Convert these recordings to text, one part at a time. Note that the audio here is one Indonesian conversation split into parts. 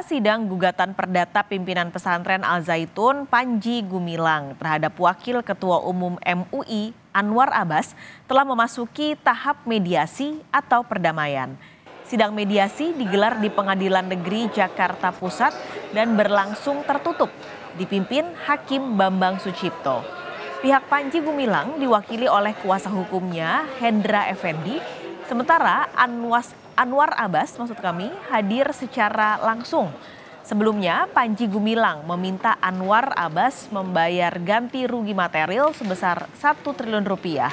sidang gugatan perdata pimpinan pesantren Al Zaitun Panji Gumilang terhadap Wakil Ketua Umum MUI Anwar Abbas telah memasuki tahap mediasi atau perdamaian. Sidang mediasi digelar di Pengadilan Negeri Jakarta Pusat dan berlangsung tertutup, dipimpin Hakim Bambang Sucipto. Pihak Panji Gumilang diwakili oleh kuasa hukumnya Hendra Effendi, sementara Anwar Abbas hadir secara langsung. Sebelumnya Panji Gumilang meminta Anwar Abbas membayar ganti rugi material sebesar 1 triliun rupiah.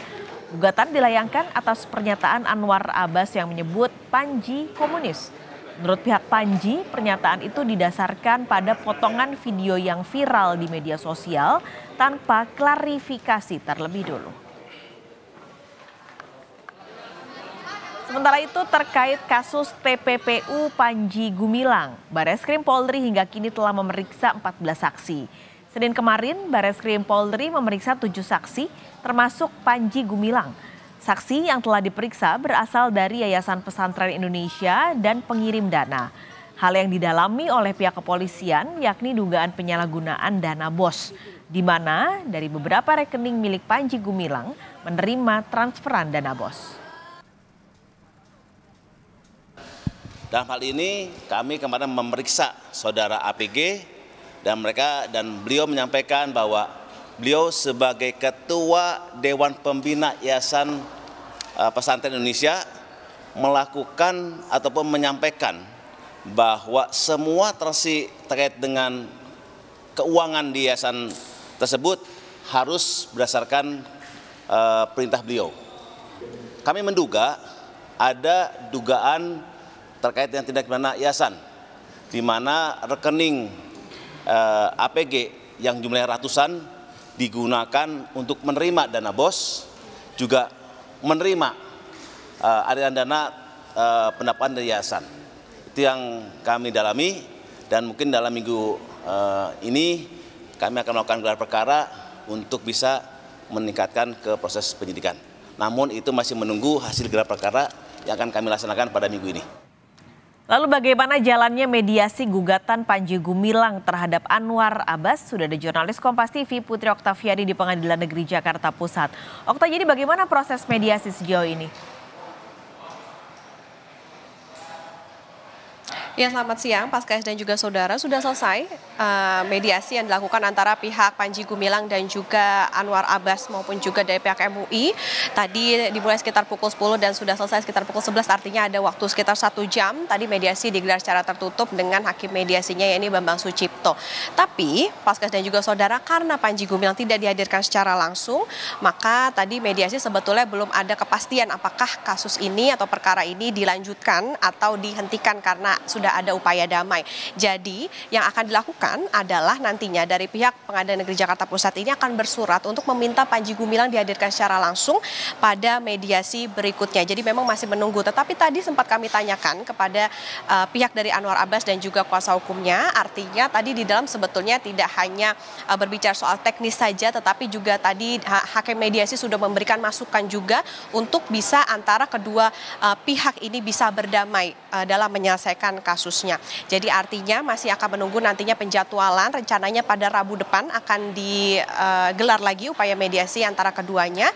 Gugatan dilayangkan atas pernyataan Anwar Abbas yang menyebut Panji komunis. Menurut pihak Panji, pernyataan itu didasarkan pada potongan video yang viral di media sosial tanpa klarifikasi terlebih dulu. Sementara itu terkait kasus TPPU Panji Gumilang, Bareskrim Polri hingga kini telah memeriksa 14 saksi. Senin kemarin Bareskrim Polri memeriksa 7 saksi termasuk Panji Gumilang. Saksi yang telah diperiksa berasal dari Yayasan Pesantren Indonesia dan pengirim dana. Hal yang didalami oleh pihak kepolisian yakni dugaan penyalahgunaan dana BOS, di mana dari beberapa rekening milik Panji Gumilang menerima transferan dana BOS. Dalam hal ini kami kemarin memeriksa saudara APG dan beliau menyampaikan bahwa beliau sebagai Ketua Dewan Pembina Yayasan Pesantren Indonesia melakukan ataupun menyampaikan bahwa semua transaksi terkait dengan keuangan di yayasan tersebut harus berdasarkan perintah beliau. Kami menduga ada dugaan terkait dengan tindak pidana yayasan, di mana rekening APG yang jumlahnya ratusan digunakan untuk menerima dana BOS, juga menerima aliran dana pendapatan dari yayasan. Itu yang kami dalami, dan mungkin dalam minggu ini kami akan melakukan gelar perkara untuk bisa meningkatkan ke proses penyidikan. Namun itu masih menunggu hasil gelar perkara yang akan kami laksanakan pada minggu ini. Lalu bagaimana jalannya mediasi gugatan Panji Gumilang terhadap Anwar Abbas? Sudah ada jurnalis Kompas TV Putri Oktaviani di Pengadilan Negeri Jakarta Pusat. Okta, jadi bagaimana proses mediasi sejauh ini? Ya, selamat siang, Paskas dan juga saudara. Sudah selesai mediasi yang dilakukan antara pihak Panji Gumilang dan juga Anwar Abbas maupun juga dari pihak MUI. Tadi dimulai sekitar pukul 10 dan sudah selesai sekitar pukul 11, artinya ada waktu sekitar 1 jam. Tadi mediasi digelar secara tertutup dengan hakim mediasinya, yakni Bambang Sucipto. Tapi, Paskas dan juga saudara, karena Panji Gumilang tidak dihadirkan secara langsung, maka tadi mediasi sebetulnya belum ada kepastian apakah kasus ini atau perkara ini dilanjutkan atau dihentikan karena sudah ada upaya damai. Jadi yang akan dilakukan adalah nantinya dari pihak Pengadilan Negeri Jakarta Pusat ini akan bersurat untuk meminta Panji Gumilang dihadirkan secara langsung pada mediasi berikutnya. Jadi memang masih menunggu. Tetapi tadi sempat kami tanyakan kepada pihak dari Anwar Abbas dan juga kuasa hukumnya. Artinya tadi di dalam sebetulnya tidak hanya berbicara soal teknis saja, tetapi juga tadi hakim mediasi sudah memberikan masukan juga untuk bisa antara kedua pihak ini bisa berdamai dalam menyelesaikan kasusnya. Jadi artinya masih akan menunggu nantinya penjadwalan, rencananya pada Rabu depan akan digelar lagi upaya mediasi antara keduanya.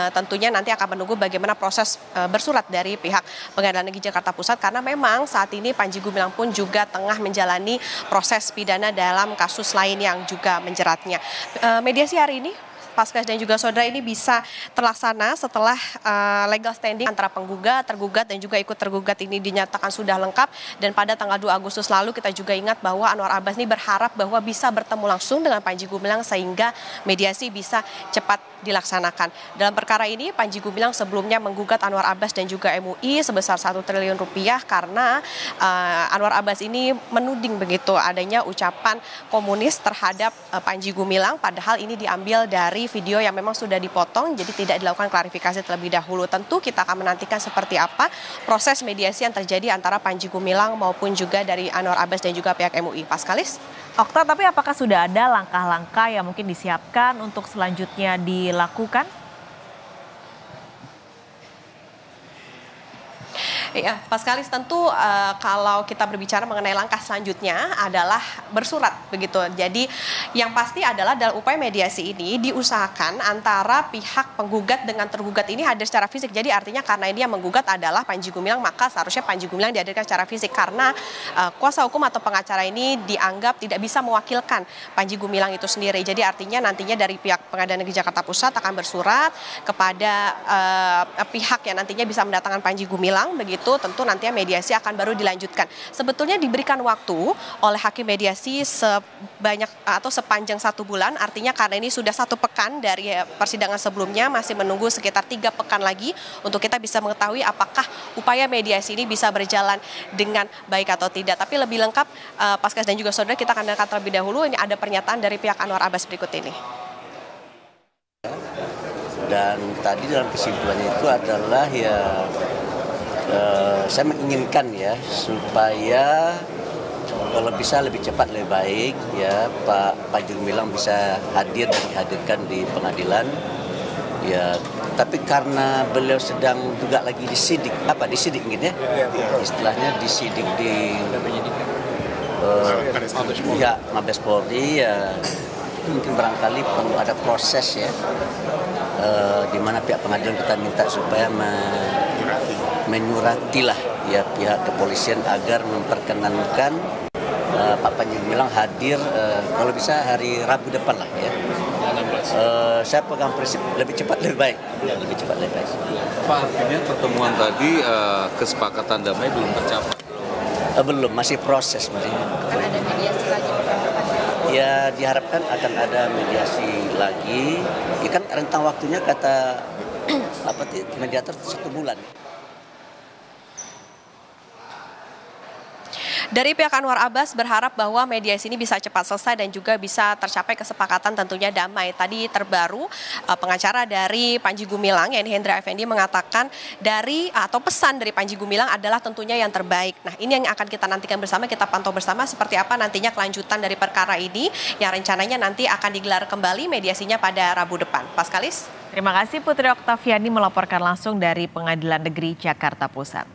Tentunya nanti akan menunggu bagaimana proses bersurat dari pihak Pengadilan Negeri Jakarta Pusat, karena memang saat ini Panji Gumilang pun juga tengah menjalani proses pidana dalam kasus lain yang juga menjeratnya. Mediasi hari ini, Paskas dan juga saudara, ini bisa terlaksana setelah legal standing antara penggugat, tergugat dan juga ikut tergugat ini dinyatakan sudah lengkap. Dan pada tanggal 2 Agustus lalu kita juga ingat bahwa Anwar Abbas ini berharap bahwa bisa bertemu langsung dengan Panji Gumilang sehingga mediasi bisa cepat dilaksanakan. Dalam perkara ini Panji Gumilang sebelumnya menggugat Anwar Abbas dan juga MUI sebesar 1 triliun rupiah karena Anwar Abbas ini menuding begitu adanya ucapan komunis terhadap Panji Gumilang, padahal ini diambil dari video yang memang sudah dipotong, jadi tidak dilakukan klarifikasi terlebih dahulu. Tentu kita akan menantikan seperti apa proses mediasi yang terjadi antara Panji Gumilang maupun juga dari Anwar Abbas dan juga pihak MUI. Paskalis? Okta, tapi apakah sudah ada langkah-langkah yang mungkin disiapkan untuk selanjutnya dilakukan? Ya, Pak Skalis, tentu kalau kita berbicara mengenai langkah selanjutnya adalah bersurat begitu. Jadi yang pasti adalah dalam upaya mediasi ini diusahakan antara pihak penggugat dengan tergugat ini hadir secara fisik. Jadi artinya karena ini yang menggugat adalah Panji Gumilang, maka seharusnya Panji Gumilang dihadirkan secara fisik karena kuasa hukum atau pengacara ini dianggap tidak bisa mewakilkan Panji Gumilang itu sendiri. Jadi artinya nantinya dari pihak Pengadilan Negeri Jakarta Pusat akan bersurat kepada pihak yang nantinya bisa mendatangkan Panji Gumilang begitu. Tentu nantinya mediasi akan baru dilanjutkan. Sebetulnya diberikan waktu oleh hakim mediasi sebanyak atau sepanjang 1 bulan, artinya karena ini sudah 1 pekan dari persidangan sebelumnya, masih menunggu sekitar 3 pekan lagi untuk kita bisa mengetahui apakah upaya mediasi ini bisa berjalan dengan baik atau tidak. Tapi lebih lengkap, Pak Skalis dan juga saudara, kita akan dengarkan terlebih dahulu. Ini ada pernyataan dari pihak Anwar Abbas berikut ini. Dan tadi dalam kesimpulannya itu adalah ya saya menginginkan ya supaya kalau bisa lebih cepat lebih baik ya Pak Panji Gumilang bisa hadir dan dihadirkan di pengadilan ya, tapi karena beliau sedang juga lagi disidik gitu ya, istilahnya disidik di pihak Mabes Polri ya, mungkin barangkali perlu ada proses ya, di mana pihak pengadilan kita minta supaya menyuratilah ya pihak kepolisian agar memperkenankan Pak Panji Gumilang hadir kalau bisa hari Rabu depan lah ya. Saya pegang prinsip lebih cepat lebih baik, lebih cepat lebih baik. Pak, artinya pertemuan tadi kesepakatan damai belum tercapai? Belum, masih proses masih. Akan ada mediasi lagi? Ya diharapkan akan ada mediasi lagi. Ya kan rentang waktunya kata mediator 1 bulan. Dari pihak Anwar Abbas berharap bahwa mediasi ini bisa cepat selesai dan juga bisa tercapai kesepakatan tentunya damai. Tadi terbaru pengacara dari Panji Gumilang, yakni Hendra Effendi, mengatakan atau pesan dari Panji Gumilang adalah tentunya yang terbaik. Nah, ini yang akan kita nantikan bersama, kita pantau bersama seperti apa nantinya kelanjutan dari perkara ini yang rencananya nanti akan digelar kembali mediasinya pada Rabu depan. Pak Skalis. Terima kasih Putri Oktaviani melaporkan langsung dari Pengadilan Negeri Jakarta Pusat.